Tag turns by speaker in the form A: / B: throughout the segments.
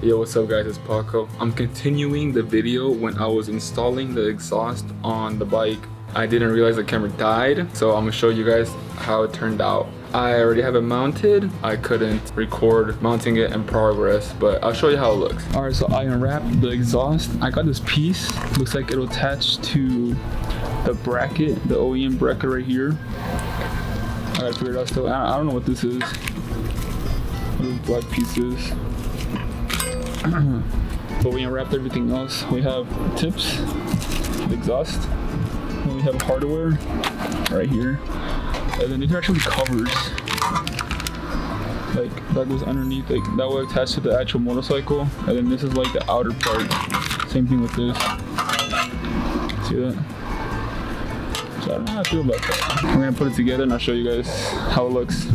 A: Yo, what's up guys, it's Paco. I'm continuing the video when I was installing the exhaust on the bike. I didn't realize the camera died, so I'm gonna show you guys how it turned out. I already have it mounted. I couldn't record mounting it in progress, but I'll show you how it looks. All right, so I unwrapped the exhaust. I got this piece. Looks like it'll attach to the bracket, the OEM bracket right here. I gotta figure it out still. I don't know what this is. What these black pieces. But we unwrapped everything else. We have tips, the exhaust, and we have hardware right here. And then these are actually covers. Like that goes underneath, like that will attach to the actual motorcycle. And then this is like the outer part. Same thing with this. See that? So I don't know how I feel about that. I'm gonna put it together and I'll show you guys how it looks.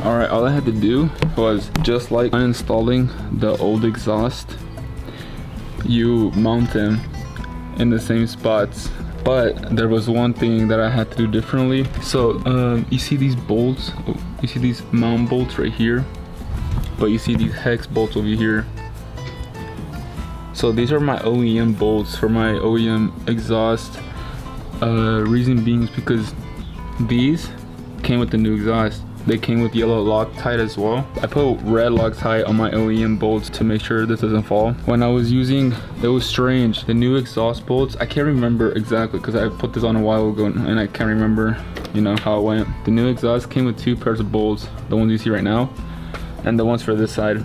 A: Alright, all I had to do was, just like uninstalling the old exhaust, you mount them in the same spots. But there was one thing that I had to do differently. So you see these bolts, you see these mount bolts right here, but you see these hex bolts over here. So these are my OEM bolts for my OEM exhaust. Reason being is because these came with the new exhaust. They came with yellow Loctite as well. I put red Loctite on my OEM bolts to make sure this doesn't fall. When I was using, it was strange. The new exhaust bolts, I can't remember exactly because I put this on a while ago and I can't remember, you know, how it went. The new exhaust came with 2 pairs of bolts, the ones you see right now, and the ones for this side.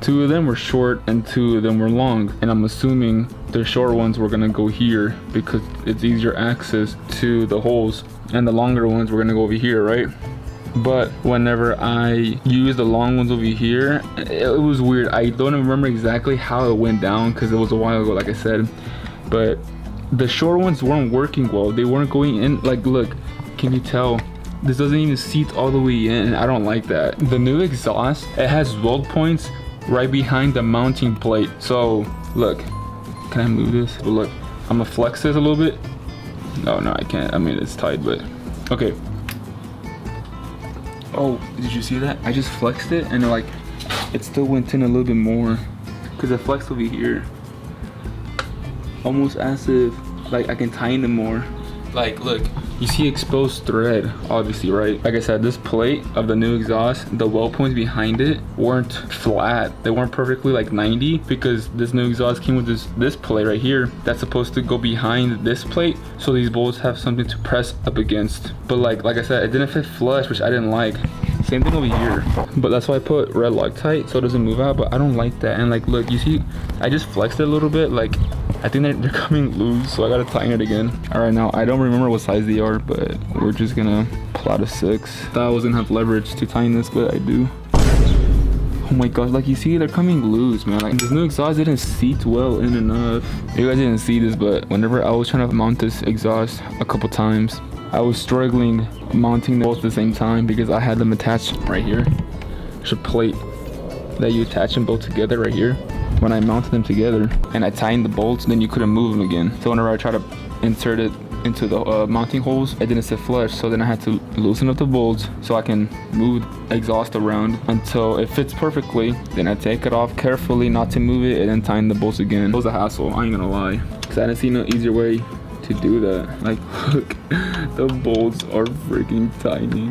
A: 2 of them were short and 2 of them were long, and I'm assuming the short ones were gonna go here because it's easier access to the holes, and the longer ones were gonna go over here, right? But whenever I used the long ones over here, it was weird. I don't remember exactly how it went down because it was a while ago, like I said, but the short ones weren't working well. They weren't going in. Like, look, can you tell? This doesn't even seat all the way in, and I don't like that. The new exhaust, it has weld points right behind the mounting plate. So look, can I move this? But look, I'm gonna flex this a little bit. No, I can't. I mean, it's tight, but okay. Oh, did you see that? I just flexed it and like it still went in a little bit more because I flexed over here, almost as if like I can tighten it more. Like, look, you see exposed thread, obviously, right? Like I said, this plate of the new exhaust, the weld points behind it weren't flat. They weren't perfectly like 90 because this new exhaust came with this plate right here that's supposed to go behind this plate, so these bolts have something to press up against. But like I said, it didn't fit flush, which I didn't like. Same thing over here, but that's why I put red Loctite so it doesn't move out, but I don't like that. And like, look, you see, I just flexed it a little bit. Like, I think they're coming loose, so I gotta tighten it again. All right, now I don't remember what size they are, but we're just gonna pull out a 6. Thought I was gonna have leverage to tighten this, but I do. Oh my gosh, like you see, they're coming loose, man. Like, this new exhaust didn't seat well in enough. You guys didn't see this, but whenever I was trying to mount this exhaust a couple times, I was struggling mounting them both at the same time because I had them attached right here. There's a plate that you attach them both together right here. When I mounted them together and I tightened the bolts, then you couldn't move them again. So whenever I try to insert it into the mounting holes, it didn't sit flush. So then I had to loosen up the bolts so I can move the exhaust around until it fits perfectly. Then I take it off carefully not to move it and then tighten the bolts again. It was a hassle, I ain't gonna lie, because I didn't see no easier way to do that. Like, look, the bolts are freaking tightening.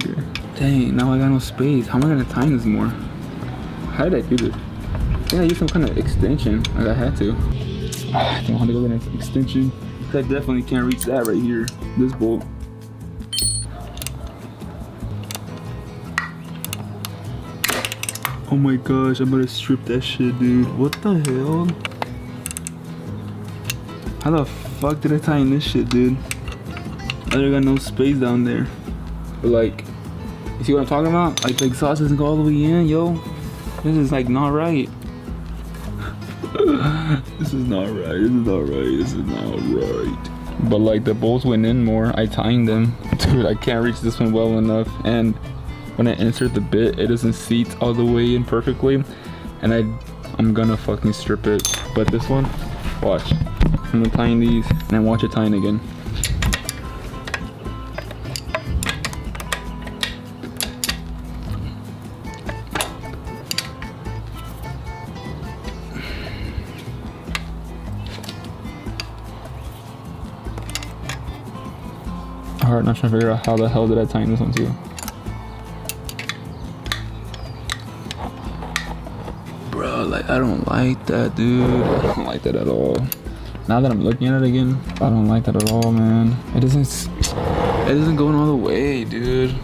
A: Dang, now I got no space. How am I gonna tighten this more? How did I do this? I think I used some kind of extension, like I had to. I think I'll have to go get an extension. I definitely can't reach that right here, this bolt. Oh my gosh, I'm gonna strip that shit, dude. What the hell? How the fuck did I tighten this shit, dude? I got no space down there. But like, you see what I'm talking about? Like, the exhaust doesn't go all the way in, yo. This is like not right. This is not right. This is not right. This is not right. But like, the bolts went in more. I tightened them. Dude, I can't reach this one well enough. And when I insert the bit, it doesn't seat all the way in perfectly. And I'm gonna fucking strip it. But this one, watch. I'm gonna tighten these and then watch it tighten again. Alright, now I'm trying to figure out how the hell did I tighten this one too. Bro, like, I don't like that, dude. I don't like that at all. Now that I'm looking at it again, I don't like that at all, man. It isn't going all the way, dude.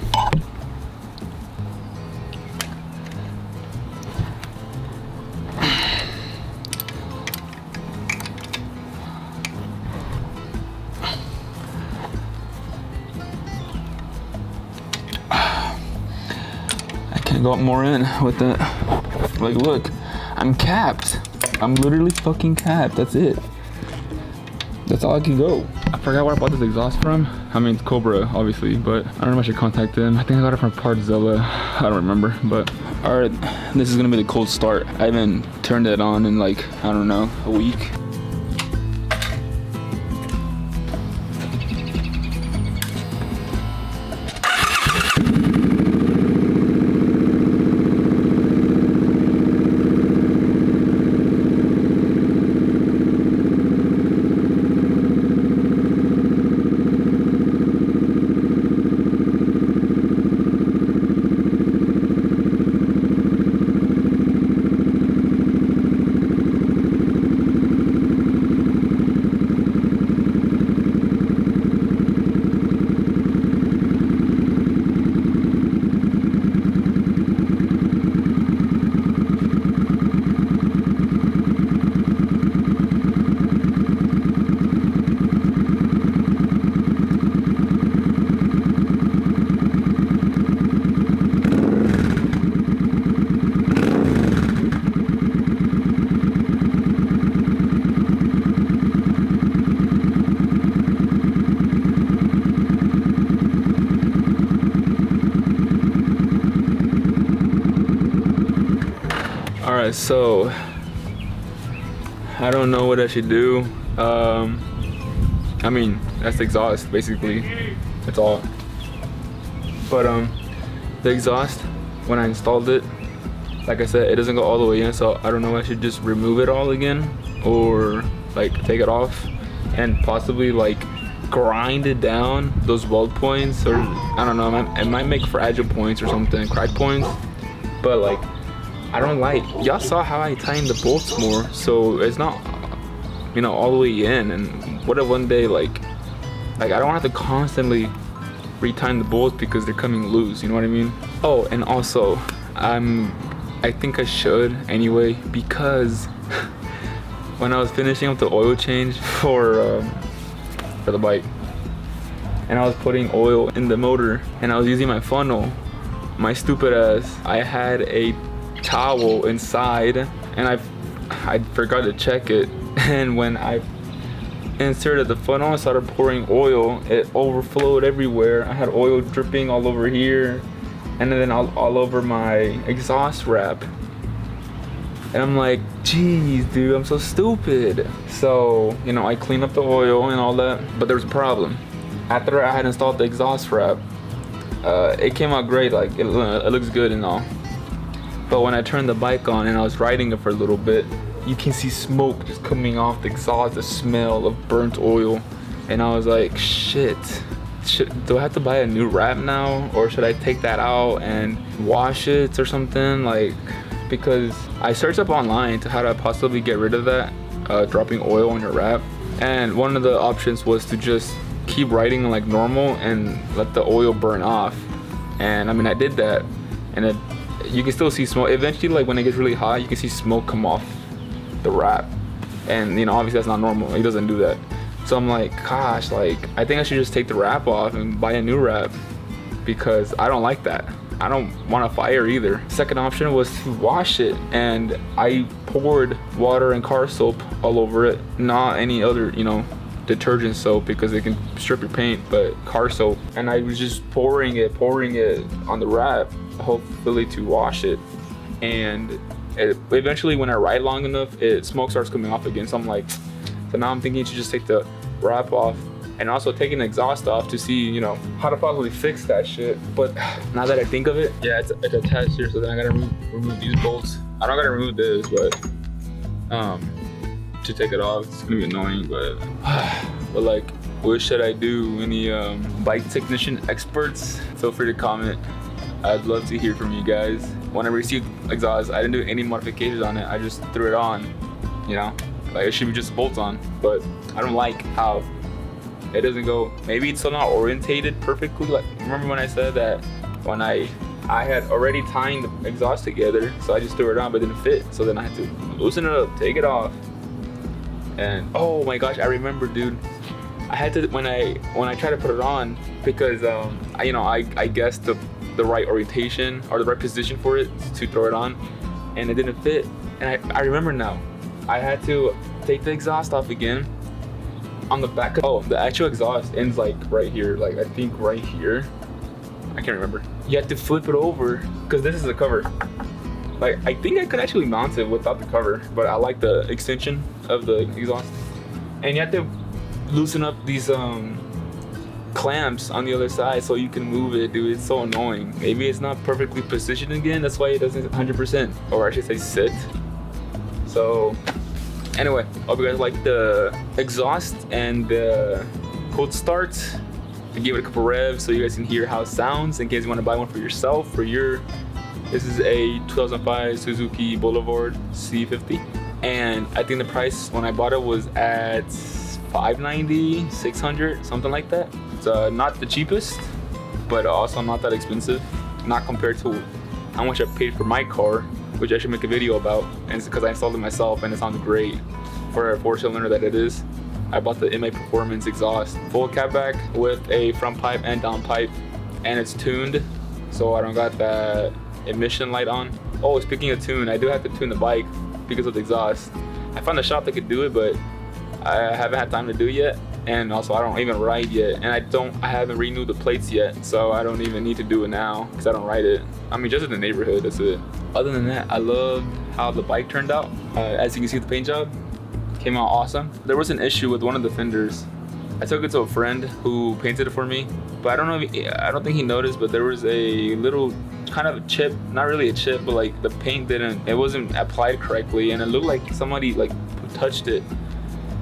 A: Got more in with that. Like, look, I'm capped. I'm literally fucking capped. That's it. That's all I can go. I forgot where I bought this exhaust from. I mean, it's Cobra, obviously, but I don't know if I should contact them. I think I got it from Partzilla. I don't remember, but all right, this is gonna be the cold start. I haven't turned it on in like, I don't know, a week. guys, so I don't know what I should do. I mean, that's the exhaust basically. That's all. But the exhaust, when I installed it, like I said, it doesn't go all the way in, so I don't know if I should just remove it all again or like take it off and possibly like grind it down, those weld points, or I don't know, it might make fragile points or something, crack points. But like, I don't like, y'all saw how I tighten the bolts more, so it's not, you know, all the way in. And what if one day like I don't have to constantly retighten the bolts because they're coming loose, you know what I mean? Oh, and also I think I should anyway, because when I was finishing up the oil change for the bike, and I was putting oil in the motor and I was using my funnel, my stupid ass, I had a towel inside and I forgot to check it, and when I inserted the funnel and started pouring oil, it overflowed everywhere. I had oil dripping all over here and then all over my exhaust wrap. And I'm like, geez, dude, I'm so stupid. So, you know, I cleaned up the oil and all that, but there was a problem. After I had installed the exhaust wrap, it came out great, like it looks good and all. But when I turned the bike on and I was riding it for a little bit, you can see smoke just coming off the exhaust, the smell of burnt oil. And I was like, shit, do I have to buy a new wrap now? Or should I take that out and wash it or something? Like, because I searched up online to how to possibly get rid of that, dropping oil on your wrap. And one of the options was to just keep riding like normal and let the oil burn off. And I mean, I did that, and you can still see smoke. Eventually, like when it gets really hot, you can see smoke come off the wrap. And you know, obviously that's not normal. It doesn't do that. So I'm like, gosh, like I think I should just take the wrap off and buy a new wrap, because I don't like that. I don't want a fire either. Second option was to wash it, and I poured water and car soap all over it, not any other, you know, detergent soap, because it can strip your paint, but car soap. And I was just pouring it on the wrap, hopefully to wash it. And eventually when I ride long enough, smoke starts coming off again. So I'm like, so now I'm thinking to just take the wrap off and also taking the exhaust off to see, you know, how to possibly fix that shit. But now that I think of it, yeah, it's attached here, so then I gotta remove these bolts. I don't gotta remove this, but to take it off, it's gonna be annoying. But like, what should I do? Any bike technician experts? Feel free to comment. I'd love to hear from you guys. When I received exhaust, I didn't do any modifications on it. I just threw it on, you know, like it should be just bolts on. But I don't like how it doesn't go. Maybe it's still not orientated perfectly. Like, remember when I said that when I had already tying the exhaust together, so I just threw it on, but it didn't fit. So then I had to loosen it up, take it off. And oh my gosh, I remember, dude. I had to, when I tried to put it on, because I guessed the right orientation or the right position for it to throw it on, and it didn't fit. And I remember now, I had to take the exhaust off again on the back. Oh, the actual exhaust ends like right here, like I think right here. I can't remember. You have to flip it over, because this is the cover. Like, I think I could actually mount it without the cover, but I like the extension of the exhaust. And you have to loosen up these clamps on the other side so you can move it, dude. It's so annoying. Maybe it's not perfectly positioned again, that's why it doesn't 100%, or I should say sit. So anyway, hope you guys like the exhaust and the cold start. I give it a couple revs so you guys can hear how it sounds, in case you want to buy one for yourself. This is a 2005 Suzuki Boulevard C50, and I think the price when I bought it was at $590, $600, something like that. It's not the cheapest, but also not that expensive, not compared to how much I paid for my car, which I should make a video about. And it's because I installed it myself and it sounds great for a 4-cylinder that it is. I bought the MA Performance exhaust, full catback with a front pipe and down pipe, and it's tuned, so I don't got that emission light on. Oh, speaking of tune, I do have to tune the bike because of the exhaust. I found a shop that could do it, but I haven't had time to do it yet. And also I don't even ride yet, and I haven't renewed the plates yet, so I don't even need to do it now because I don't ride it. I mean, just in the neighborhood, that's it. Other than that, I love how the bike turned out. As you can see, the paint job came out awesome. There was an issue with one of the fenders. I took it to a friend who painted it for me, but I don't think he noticed, but there was a little kind of a chip, not really a chip, but like the paint it wasn't applied correctly, and it looked like somebody like touched it.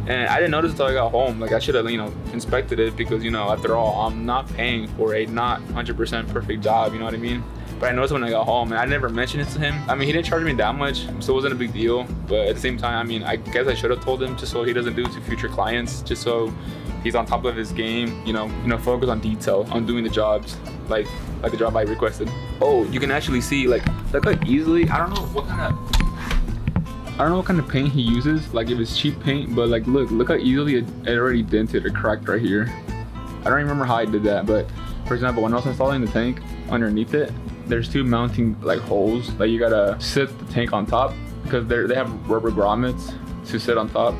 A: And I didn't notice until I got home. Like I should have, inspected it, because after all, I'm not paying for a not 100% perfect job, you know what I mean? But I noticed when I got home, and I never mentioned it to him. I mean, he didn't charge me that much, so it wasn't a big deal. But at the same time, I mean, I guess I should have told him, just so he doesn't do it to future clients, just so he's on top of his game, focus on detail, on doing the jobs, like the job I requested. Oh, you can actually see, look how easily, I don't know what kind of paint he uses, like if it's cheap paint, but like look how easily it already dented or cracked right here. I don't remember how I did that, but for example, when I was installing the tank, underneath it, there's two mounting holes that you gotta sit the tank on top, because they have rubber grommets to sit on top.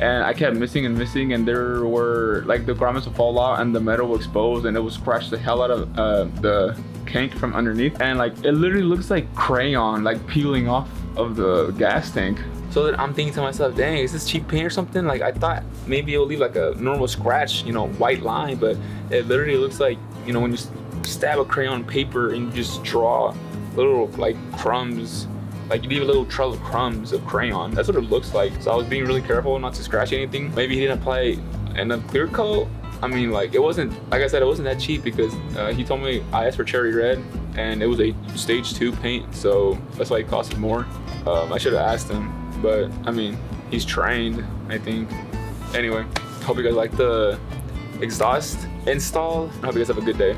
A: And I kept missing, and there were the grommets would fall out and the metal would expose, and it would scratch the hell out of the tank from underneath. And it literally looks like crayon peeling off of the gas tank. So then I'm thinking to myself, dang, is this cheap paint or something? I thought maybe it'll leave a normal scratch, white line, but it literally looks like, when you stab a crayon paper and you just draw little crumbs, you leave a little trail of crumbs of crayon. That's what it looks like. So I was being really careful not to scratch anything. Maybe he didn't apply enough clear coat. I mean, it wasn't, like I said, it wasn't that cheap, because he told me I asked for cherry red, and it was a stage 2 paint, so that's why it costed more. I should have asked him, but I mean, he's trained, I think. Anyway, hope you guys like the exhaust install. I hope you guys have a good day.